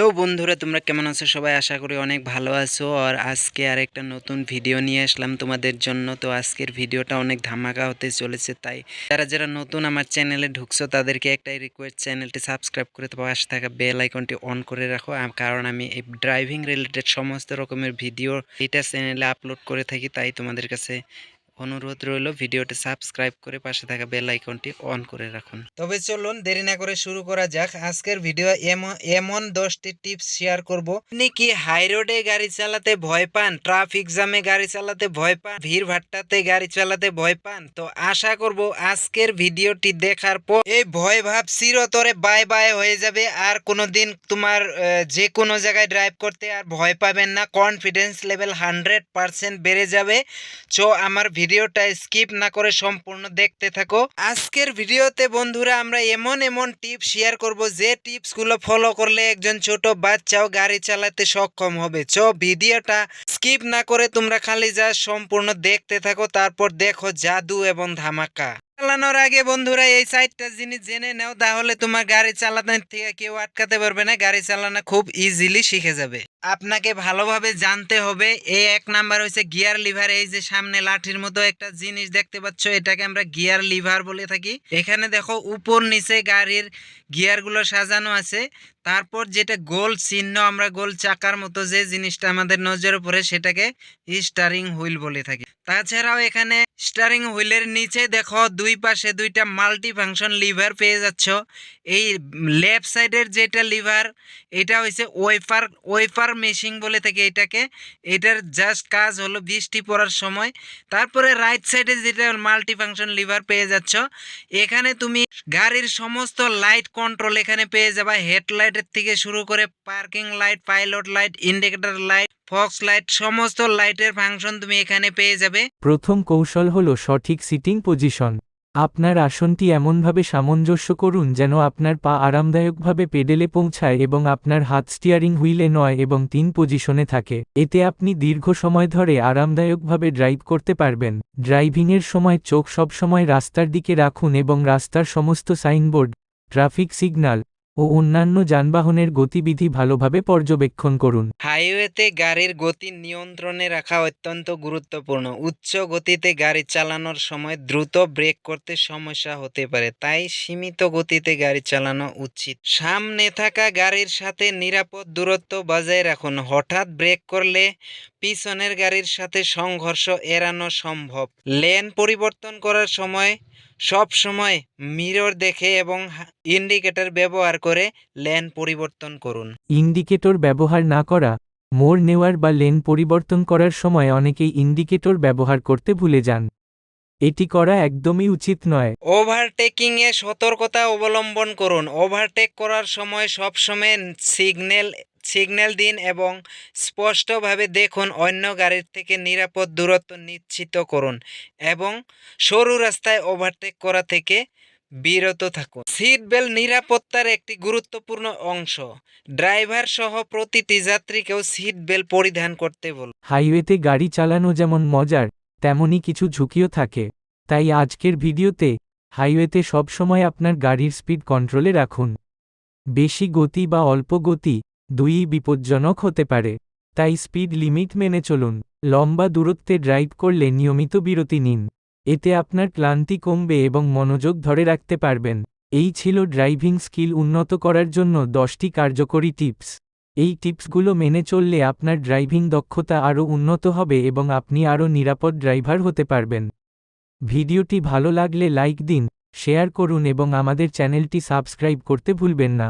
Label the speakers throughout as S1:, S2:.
S1: Hello বন্ধুরা, তোমরা কেমন আছো? সবাই আশা করি অনেক ভালো আছো। আর আজকে আর একটা নতুন ভিডিও নিয়ে আসলাম তোমাদের জন্য। তো আজকের ভিডিওটা অনেক ধামাকা হতে চলেছে, তাই যারা যারা নতুন আমার চ্যানেলে ঢুকছো তাদেরকে একটাই রিকোয়েস্ট, চ্যানেলটি সাবস্ক্রাইব করে পাশে থাকা বেল আইকনটি অন করে রাখো। কারণ আমি এই ড্রাইভিং রিলেটেড সমস্ত রকমের ভিডিও এটা চ্যানেলে আপলোড করে থাকি, তাই তোমাদের কাছে অনুরোধ রইল ভিডিওটি সাবস্ক্রাইব করে পাশে থাকা বেল আইকনটি অন করে রাখুন। তবে চলুন দেরি না করে শুরু করা যাক। আজকের ভিডিও এমন 10টি টিপস শেয়ার করব। আপনি কি হাই রোডে গাড়ি চালাতে ভয় পান, ট্রাফিক জ্যামে গাড়ি চালাতে ভয় পান, ভিড় ভাট্টাতে গাড়ি চালাতে ভয় পান? তো আশা করব আজকের ভিডিওটি দেখার পর এই ভয় ভাব চিরতরে বাই বাই হয়ে যাবে। আর কোনোদিন তোমার যে কোনো জায়গায় ড্রাইভ করতে আর ভয় পাবেন না। কনফিডেন্স লেভেল 100% বেড়ে যাবে। সো আমার ভিডিওটা স্কিপ না করে সম্পূর্ণ দেখতে থাকো। আজকের ভিডিওতে বন্ধুরা আমরা এমন এমন টিপস শেয়ার করব যে টিপসগুলো ফলো করলে একজন ছোট বাচ্চাও গাড়ি চালাতে সক্ষম হবে। সো ভিডিওটা স্কিপ না করে তোমরা খালি যা সম্পূর্ণ দেখতে থাকো, তারপর দেখো জাদু এবং ধামাকা। চালানোর আগে বন্ধুরা এই 4টা জিনিস জেনে নাও, তাহলে তোমার গাড়ি চালানো থেকে কেউ আটকাতে পারবে না। গাড়ি চালানো খুব ইজিলি শিখে যাবে। আপনাকে ভালোভাবে জানতে হবে। এই 1 নাম্বার হচ্ছে গিয়ার লিভার। এই যে সামনে লাঠির মতো একটা জিনিস দেখতে পাচ্ছ, এটাকে আমরা গিয়ার লিভার বলে থাকি। এখানে দেখো উপর নিচে গাড়ির গিয়ারগুলো সাজানো আছে। তারপর যেটা গোল চিহ্ন, আমরা গোল চাকার মতো যে জিনিসটা আমাদের নজরে পড়ে সেটাকে স্টারিং হুইল বলে থাকি। তাছাড়াও এখানে স্টারিং হুইলের নিচে দেখো দুই পাশে 2টা মাল্টি ফাংশন লিভার পেয়ে যাচ্ছ। এই লেফট সাইডের যেটা লিভার, এটা হচ্ছে ওয়েফার মেশিং বলে থাকে এটাকে। এটার জাস্ট কাজ হলো বৃষ্টি পড়ার সময়। তারপরে রাইট সাইডে যেটা মাল্টি ফাংশন লিভার পেয়ে যাচ্ছ, এখানে তুমি গাড়ির সমস্ত লাইট কন্ট্রোল এখানে পেয়ে যাবা। হেডলাইটের থেকে শুরু করে parking light, pilot light, indicator light, Fox light, সমস্ত লাইটের ফাংশন তুমি এখানে পেয়ে যাবে।
S2: প্রথম কৌশল হলো সঠিক সিটিং পজিশন। আপনার আসনটি এমনভাবে সামঞ্জস্য করুন যেন আপনার পা আরামদায়কভাবে পেডেলে পৌঁছায় এবং আপনার হাত স্টিয়ারিং হুইলে নয় এবং 3 পজিশনে থাকে। এতে আপনি দীর্ঘ সময় ধরে আরামদায়কভাবে ড্রাইভ করতে পারবেন। ড্রাইভিংয়ের সময় চোখ সবসময় রাস্তার দিকে রাখুন এবং রাস্তার সমস্ত সাইনবোর্ড, ট্রাফিক সিগন্যাল ও অন্যান্য যানবাহনের গতিবিধি ভালোভাবে পর্যবেক্ষণ করুন।
S1: হাইওয়েতে গাড়ির গতি নিয়ন্ত্রণে রাখা অত্যন্ত গুরুত্বপূর্ণ। উচ্চ গতিতে গাড়ি চালানোর সময় দ্রুত ব্রেক করতে সমস্যা হতে পারে, তাই সীমিত গতিতে গাড়ি চালানো উচিত। সামনে থাকা গাড়ির সাথে নিরাপদ দূরত্ব বজায় রাখুন। হঠাৎ ব্রেক করলে পিছনের গাড়ির সাথে সংঘর্ষ এড়ানো সম্ভব। লেন পরিবর্তন করার সময় সব সময় মিরর দেখে এবং ইন্ডিকেটর ব্যবহার করে লেন পরিবর্তন করুন।
S2: ইন্ডিকেটর ব্যবহার না করা, মোড় নেওয়ার বা লেন পরিবর্তন করার সময় অনেকেই ইন্ডিকেটর ব্যবহার করতে ভুলে যান। এটি করা একদমই উচিত নয়।
S1: ওভারটেকিংয়ে সতর্কতা অবলম্বন করুন। ওভারটেক করার সময় সবসময় সিগন্যাল দিন এবং স্পষ্টভাবে দেখুন। অন্য গাড়ির থেকে নিরাপদ দূরত্ব নিশ্চিত করুন এবং সরু রাস্তায় ওভারটেক করা থেকে বিরত থাকুন। সিট বেল্ট নিরাপত্তার একটি গুরুত্বপূর্ণ অংশ। ড্রাইভার সহ প্রতিটি যাত্রীকেও সিট বেল্ট পরিধান করতে বলুন।
S2: হাইওয়েতে গাড়ি চালানো যেমন মজার, তেমনই কিছু ঝুঁকিও থাকে। তাই আজকের ভিডিওতে হাইওয়েতে সবসময় আপনার গাড়ির স্পিড কন্ট্রোলে রাখুন। বেশি গতি বা অল্প গতি দুইই বিপজ্জনক হতে পারে। তাই স্পিড লিমিট মেনে চলুন। লম্বা দূরত্বে ড্রাইভ করলে নিয়মিত বিরতি নিন। এতে আপনার ক্লান্তি কমবে এবং মনোযোগ ধরে রাখতে পারবেন। এই ছিল ড্রাইভিং স্কিল উন্নত করার জন্য 10টি কার্যকরী টিপস। এই টিপসগুলো মেনে চললে আপনার ড্রাইভিং দক্ষতা আরও উন্নত হবে এবং আপনি আরও নিরাপদ ড্রাইভার হতে পারবেন। ভিডিওটি ভালো লাগলে লাইক দিন, শেয়ার করুন এবং আমাদের চ্যানেলটি সাবস্ক্রাইব করতে ভুলবেন না।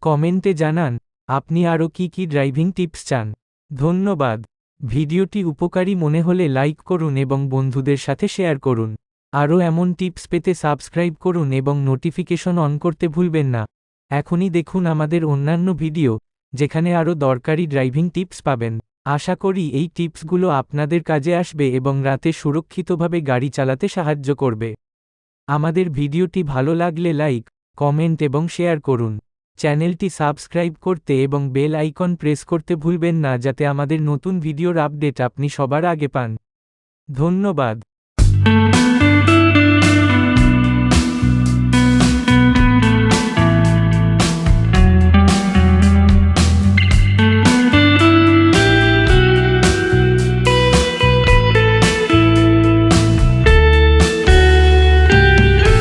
S2: কমেন্টে জানান আপনি আরও কি ড্রাইভিং টিপস চান। ধন্যবাদ। ভিডিওটি উপকারী মনে হলে লাইক করুন এবং বন্ধুদের সাথে শেয়ার করুন। আরও এমন টিপস পেতে সাবস্ক্রাইব করুন এবং নোটিফিকেশন অন করতে ভুলবেন না। এখনই দেখুন আমাদের অন্যান্য ভিডিও, যেখানে আরও দরকারি ড্রাইভিং টিপস পাবেন। আশা করি এই টিপসগুলো আপনাদের কাজে আসবে এবং রাতে সুরক্ষিতভাবে গাড়ি চালাতে সাহায্য করবে। আমাদের ভিডিওটি ভালো লাগলে লাইক, কমেন্ট এবং শেয়ার করুন। চ্যানেলটি সাবস্ক্রাইব করতে এবং বেল আইকন প্রেস করতে ভুলবেন না, যাতে আমাদের নতুন ভিডিওর আপডেট আপনি সবার আগে পান। ধন্যবাদ।